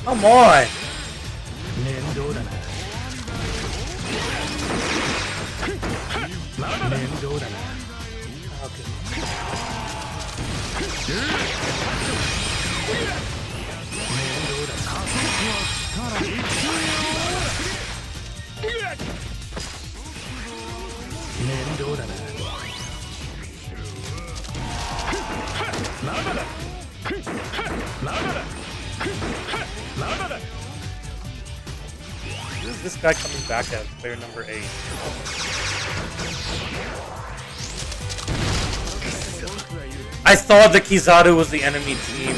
[SPEAKER 1] Come on! Who is this guy coming back as player number 8? I thought the Kizaru was the enemy team.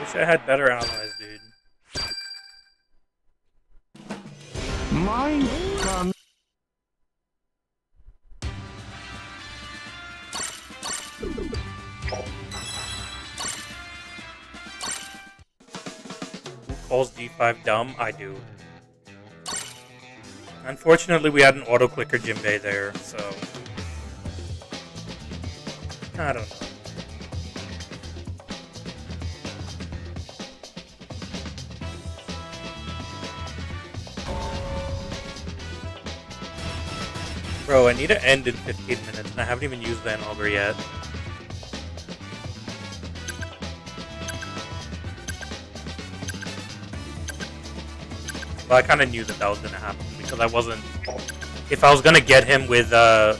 [SPEAKER 1] Wish I had better allies, dude. Who calls D5 dumb? I do. Unfortunately, we had an auto-clicker Jinbei there, so... I don't know. Bro, I need to end in 15 minutes, and I haven't even used Van Augur yet. Well, I kind of knew that was going to happen, because I wasn't... If I was going to get him with the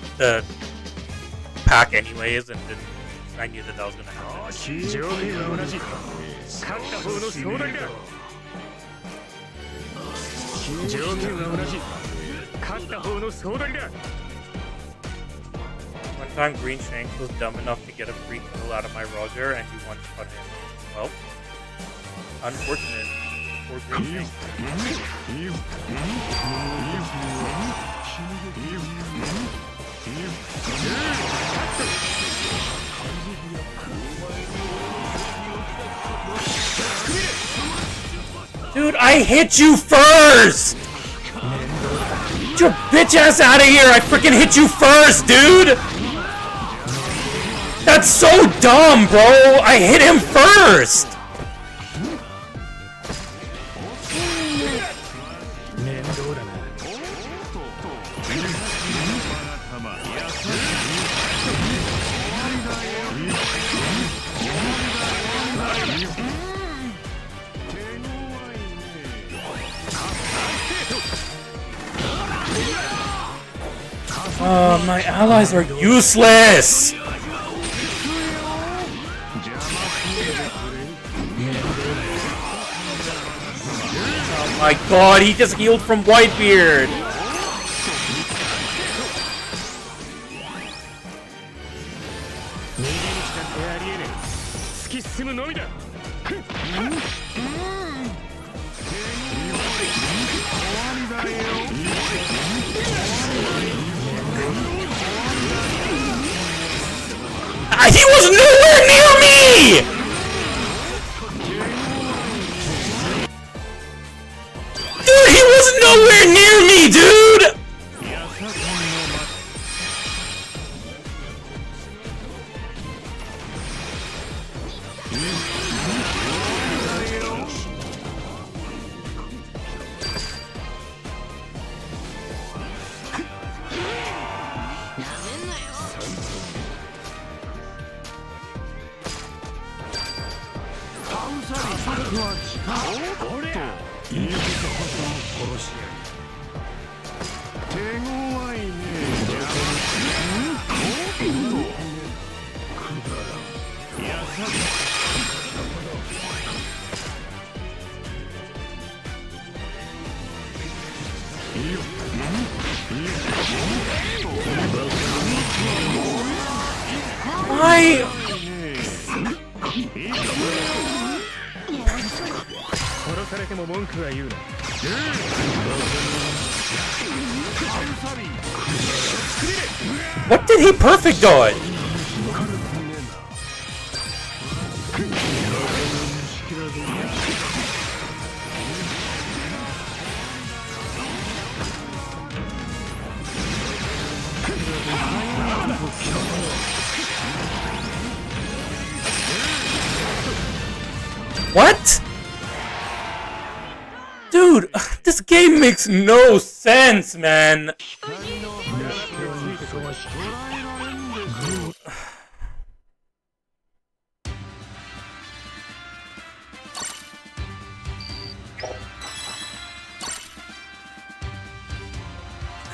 [SPEAKER 1] pack anyways, and then I knew that was going to happen. One time Green Shanks was dumb enough to get a free kill out of my Roger, and you one-shot him. Well, unfortunate for Green Shanks. Dude, I hit you first! Get your bitch ass out of here! I freaking hit you first, dude! That's so dumb, bro! I hit him first! My allies are useless! Oh my god, he just healed from Whitebeard! He was nowhere near me! Dude, he was nowhere near me, dude! Why? What did he perfect on? What? Dude, this game makes no sense, man.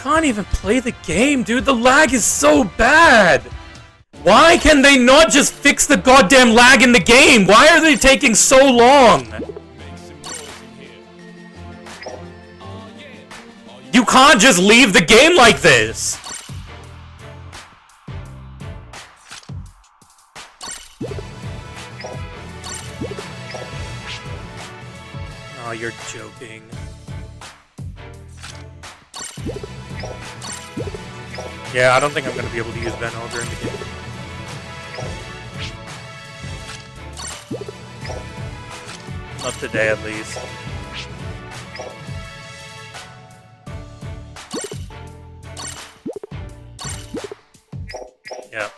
[SPEAKER 1] Can't even play the game, dude. The lag is so bad. Why can they not just fix the goddamn lag in the game? Why are they taking so long? You can't just leave the game like this. Oh, you're joking. Yeah, I don't think I'm going to be able to use Ben Ogre in the game. Not today, at least. Yeah.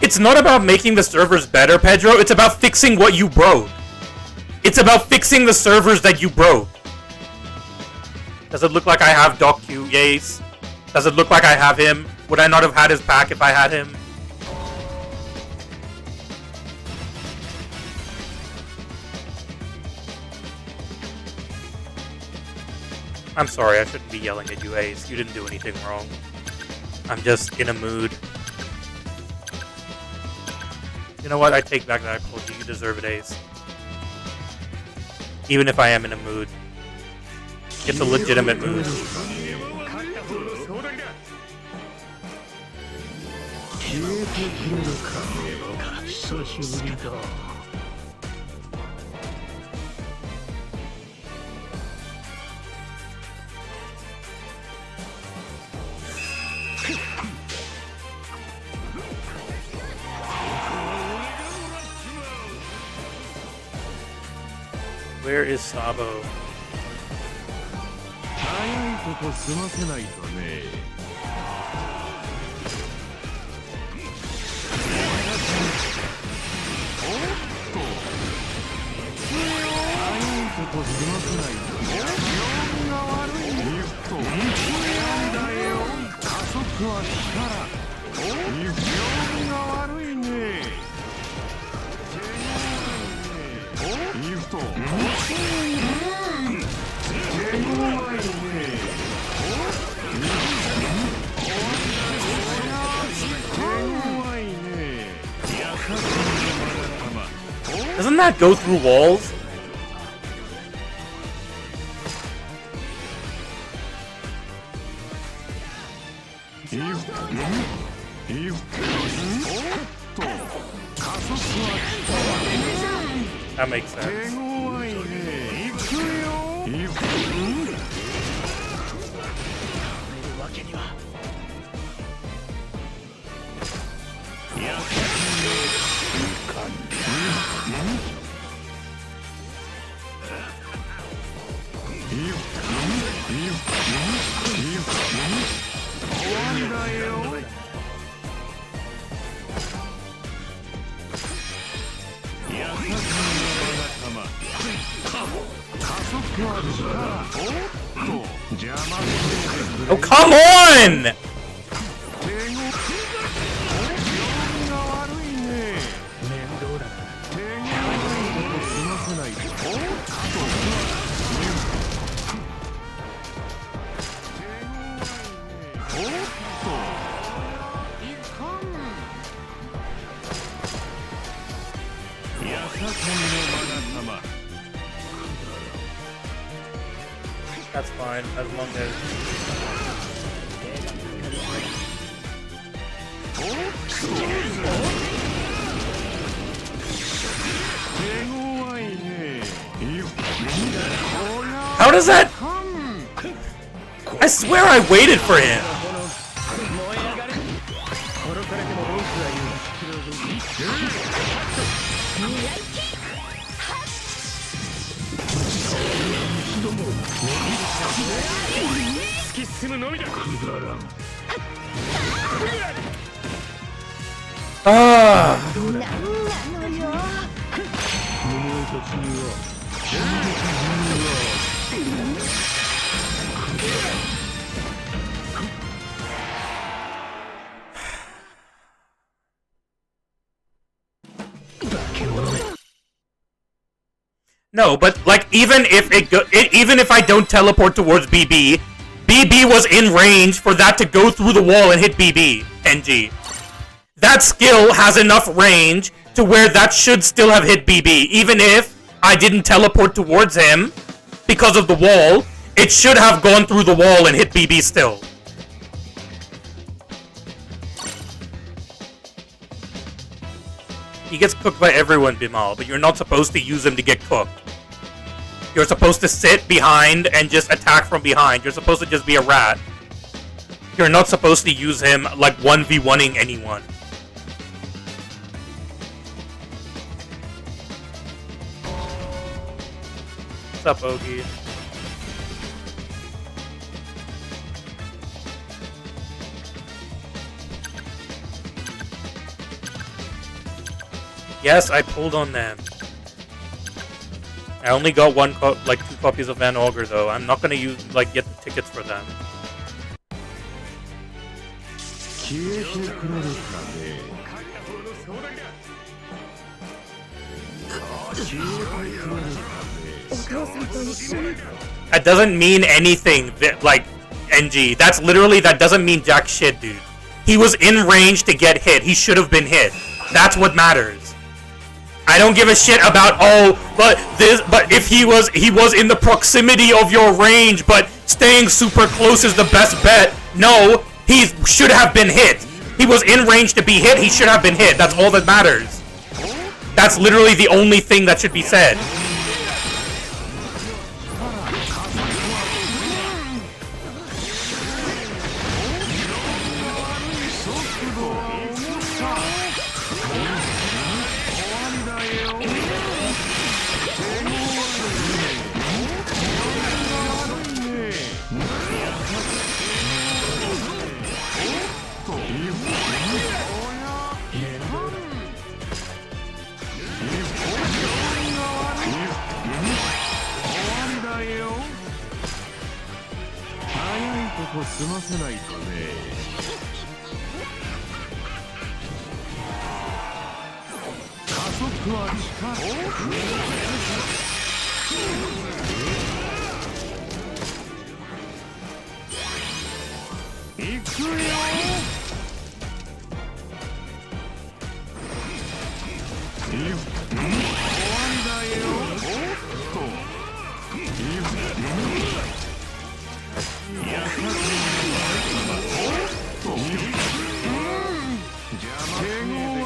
[SPEAKER 1] It's not about making the servers better, Pedro. It's about fixing what you broke. It's about fixing the servers that you broke. Does it look like I have Doc Q? Yes. Does it look like I have him? Would I not have had his pack if I had him? I'm sorry, I shouldn't be yelling at you, Ace. You didn't do anything wrong. I'm just in a mood. You know what? I take back that I told you. You deserve it, Ace. Even if I am in a mood. It's a legitimate mood. Where is Sabo? Doesn't that go through walls? That makes sense. Oh, come on! That's fine, as long as... How does that... I swear I waited for him! No, but like even if I don't teleport towards BB, BB was in range for that to go through the wall and hit BB, NG. That skill has enough range to where that should still have hit BB. Even if I didn't teleport towards him because of the wall, it should have gone through the wall and hit BB still. He gets cooked by everyone, Bimal, but you're not supposed to use him to get cooked. You're supposed to sit behind and just attack from behind. You're supposed to just be a rat. You're not supposed to use him like 1v1ing anyone. What's up, Ogie? Yes, I pulled on them. I only got two copies of Van Augur though. I'm not gonna use get the tickets for them. That doesn't mean anything. NG. That doesn't mean jack shit, dude. He was in range to get hit. He should have been hit. That's what matters. I don't give a shit about but if he was in the proximity of your range, but staying super close is the best bet. No, he should have been hit. He was in range to be hit. He should have been hit. That's all that matters. That's literally the only thing that should be said.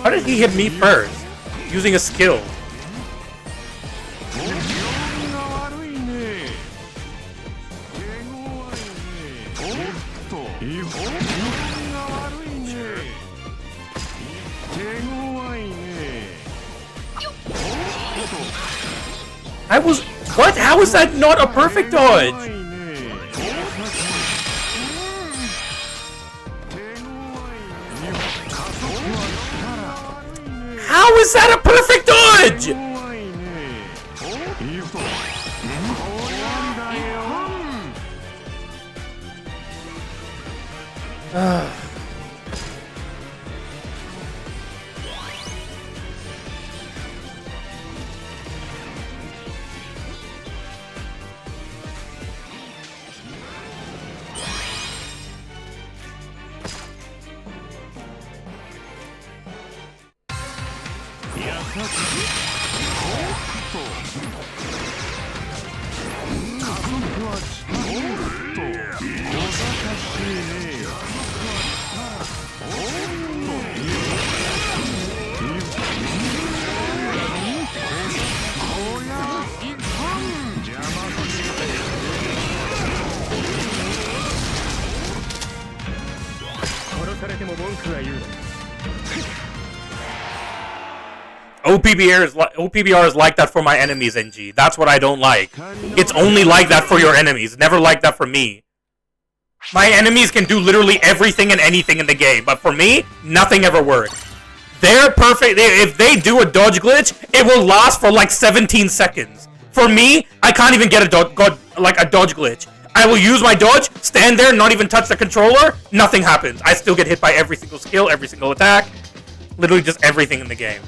[SPEAKER 1] How did he hit me first? Using a skill. I was... What? How is that not a perfect dodge? How is that a perfect dodge? OPBR is like that for my enemies, NG. That's what I don't like. It's only like that for your enemies. Never like that for me. My enemies can do literally everything and anything in the game, but for me, nothing ever works. They're perfect. If they do a dodge glitch, it will last for like 17 seconds. For me, I can't even get a dodge glitch. I will use my dodge, stand there, not even touch the controller, nothing happens. I still get hit by every single skill, every single attack. Literally just everything in the game.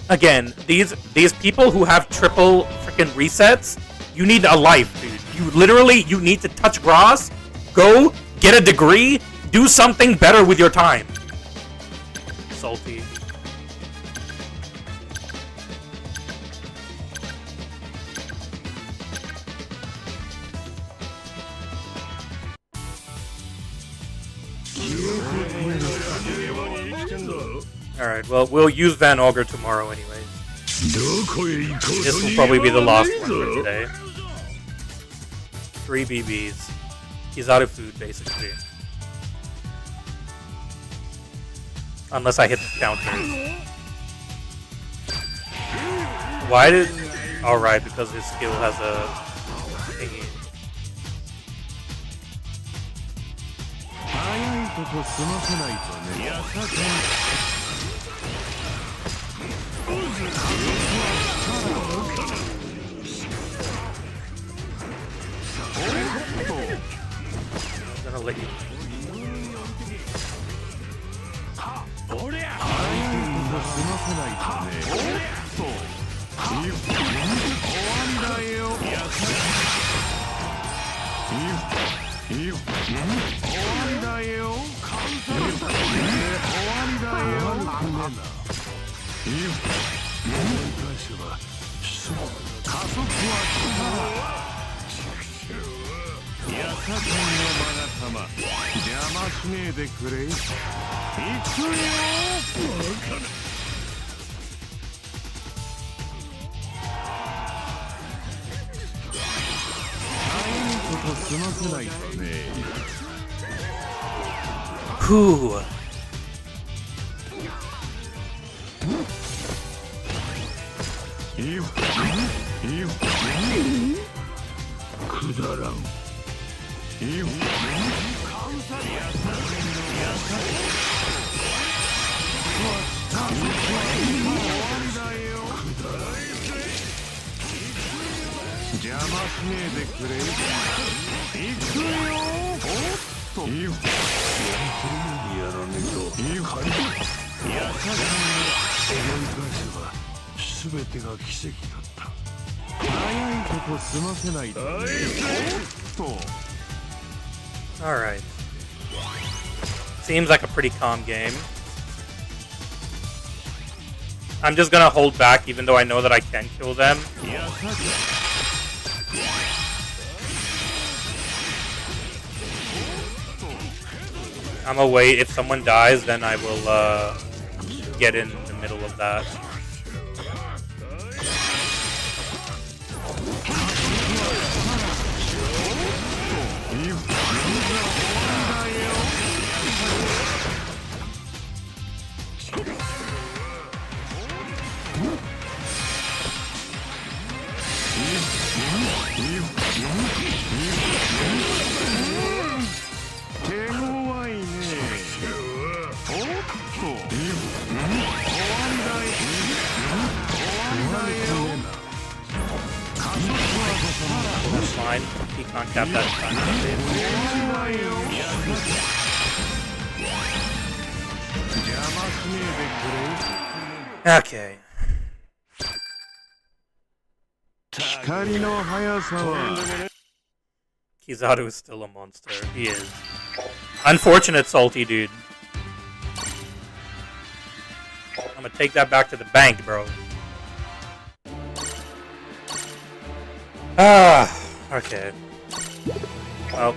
[SPEAKER 1] Again, these people who have triple freaking resets, you need a life, dude. You need to touch grass, go, get a degree, do something better with your time. Salty. Alright, well, we'll use Van Augur tomorrow anyways. This will probably be the last one for today. 3 BBs. He's out of food, basically. Unless I hit the counters. Why did... Alright, because his skill has a... thingy. I'm gonna let you. Whew. Alright. Seems like a pretty calm game. I'm just gonna hold back even though I know that I can kill them. I'm gonna wait. If someone dies, then I will get in the middle of that. That's fine. He can't cap that time. Okay. Kizaru is still a monster. He is. Unfortunate salty dude. I'm gonna take that back to the bank, bro. Okay. Well.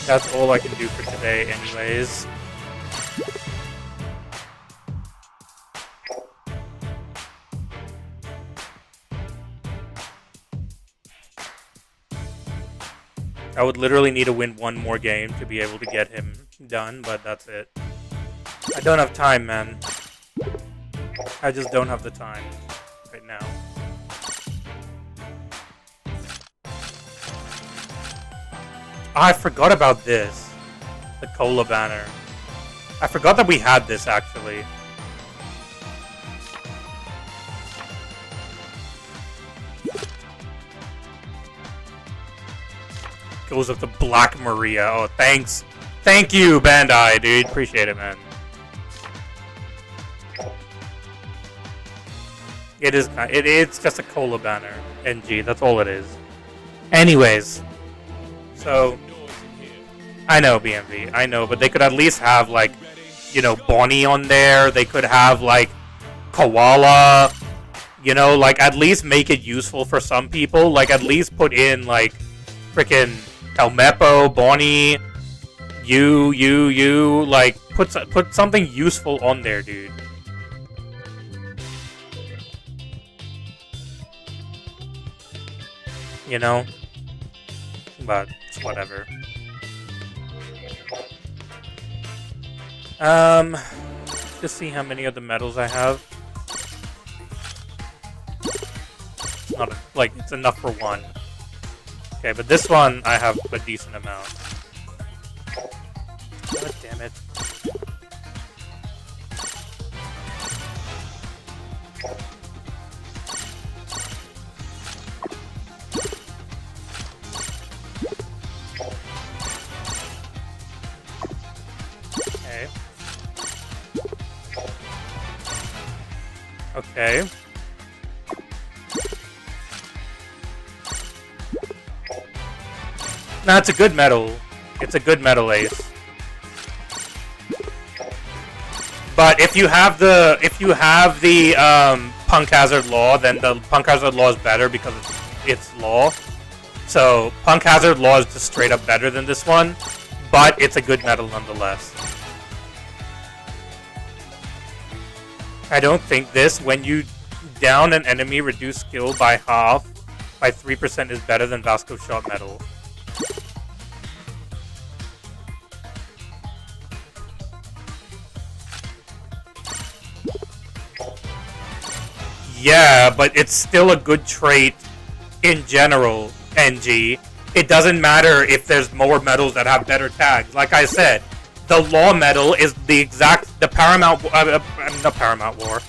[SPEAKER 1] That's all I can do for today anyways. I would literally need to win one more game to be able to get him done, but that's it. I don't have time, man. I just don't have the time right now. I forgot about this. The cola banner. I forgot that we had this, actually. Goes up to Black Maria. Oh, thanks. Thank you, Bandai, dude. Appreciate it, man. It's just a cola banner. NG, that's all it is. Anyways. So, I know, BMV. I know, but they could at least have, like, you know, Bonnie on there. They could have, like, Koala. You know, like, at least make it useful for some people. Like, at least put in, like, freaking Helmeppo, Bonnie, you, like, put something useful on there, dude. You know? But, it's whatever. Just see how many of the medals I have. Not, like, it's enough for one. Okay, but this one, I have a decent amount. God damn it. Okay. Okay. No, it's a good medal. It's a good medal, Ace. But if you have the Punk Hazard Law, then the Punk Hazard Law is better because it's law. So Punk Hazard Law is just straight up better than this one, but it's a good medal nonetheless. I don't think this, when you down an enemy, reduce skill by half by 3% is better than Vasco Shot medal. Yeah, but it's still a good trait in general, NG. It doesn't matter if there's more medals that have better tags. Like I said, the Law medal is the Paramount, not Paramount War.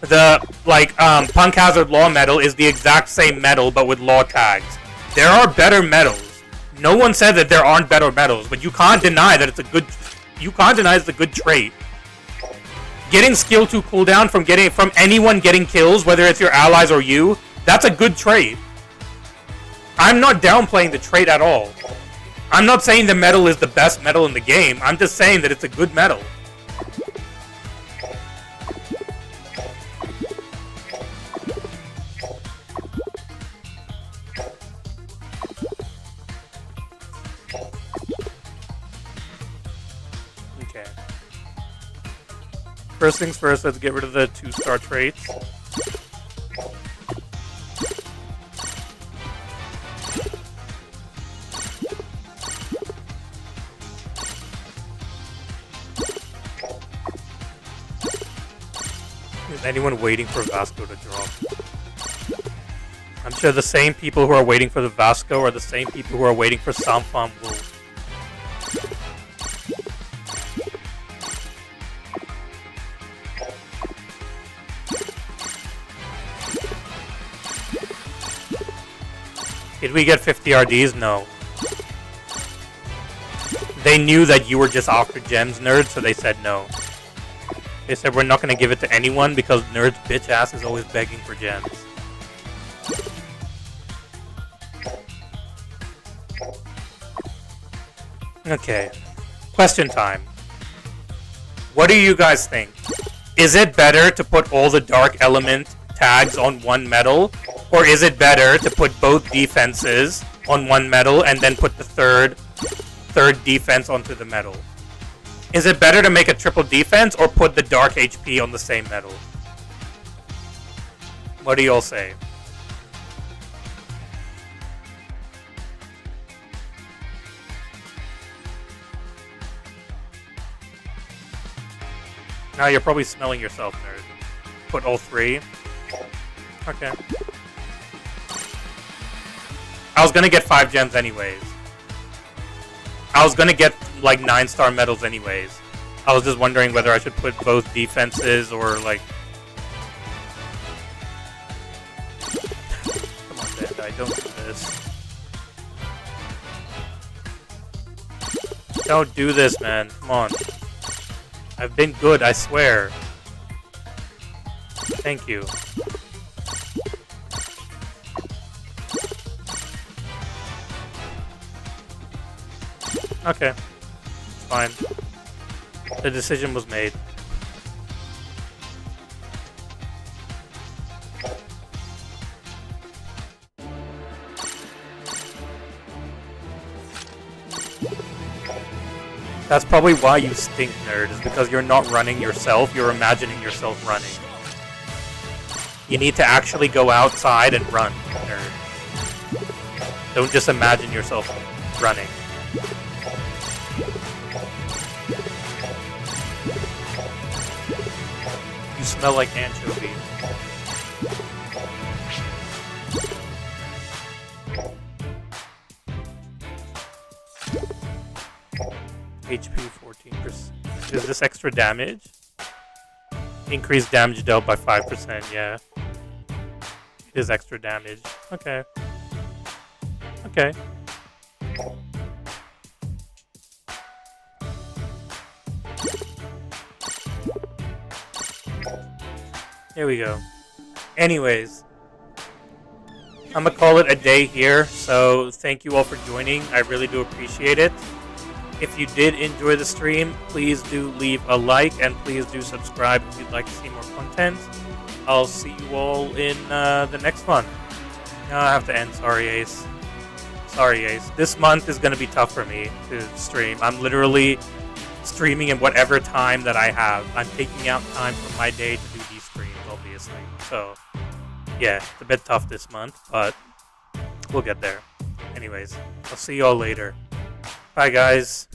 [SPEAKER 1] The, Punk Hazard Law medal is the exact same medal, but with Law tags. There are better medals. No one said that there aren't better medals, but you can't deny that it's a good, it's a good trait. Getting skill 2 cooldown from anyone getting kills, whether it's your allies or you, that's a good trait. I'm not downplaying the trait at all. I'm not saying the medal is the best medal in the game. I'm just saying that it's a good medal. Okay. First things first, let's get rid of the 2-star traits. Is anyone waiting for Vasco to drop? I'm sure the same people who are waiting for the Vasco are the same people who are waiting for Sampham Wolf. Did we get 50 RDs? No. They knew that you were just after gems, nerd, so they said no. They said we're not going to give it to anyone because nerd's bitch ass is always begging for gems. Okay. Question time. What do you guys think? Is it better to put all the dark element tags on one medal? Or is it better to put both defenses on one medal and then put the third defense onto the medal? Is it better to make a triple defense or put the dark HP on the same medal? What do y'all say? Now you're probably smelling yourself, nerd. Put all 3. Okay. I was gonna get 5 gems anyways. I was gonna get like 9-star medals anyways. I was just wondering whether I should put both defenses or like... Come on, Bandai, don't do this. Don't do this, man. Come on. I've been good, I swear. Thank you. Okay. It's fine. The decision was made. That's probably why you stink, nerd, is because you're not running yourself, you're imagining yourself running. You need to actually go outside and run, nerd. Don't just imagine yourself running. You smell like anchovy. HP 14%. Is this extra damage? Increased damage dealt by 5%, yeah. It is extra damage. Okay. Okay. Here we go. Anyways, I'm gonna call it a day here, so thank you all for joining. I really do appreciate it. If you did enjoy the stream, please do leave a like and please do subscribe if you'd like to see more content. I'll see you all in the next one. No, I have to end. Sorry, Ace. Sorry, Ace. This month is going to be tough for me to stream. I'm literally streaming in whatever time that I have. I'm taking out time from my day to do these streams, obviously. So, yeah, it's a bit tough this month, but we'll get there. Anyways, I'll see you all later. Bye, guys.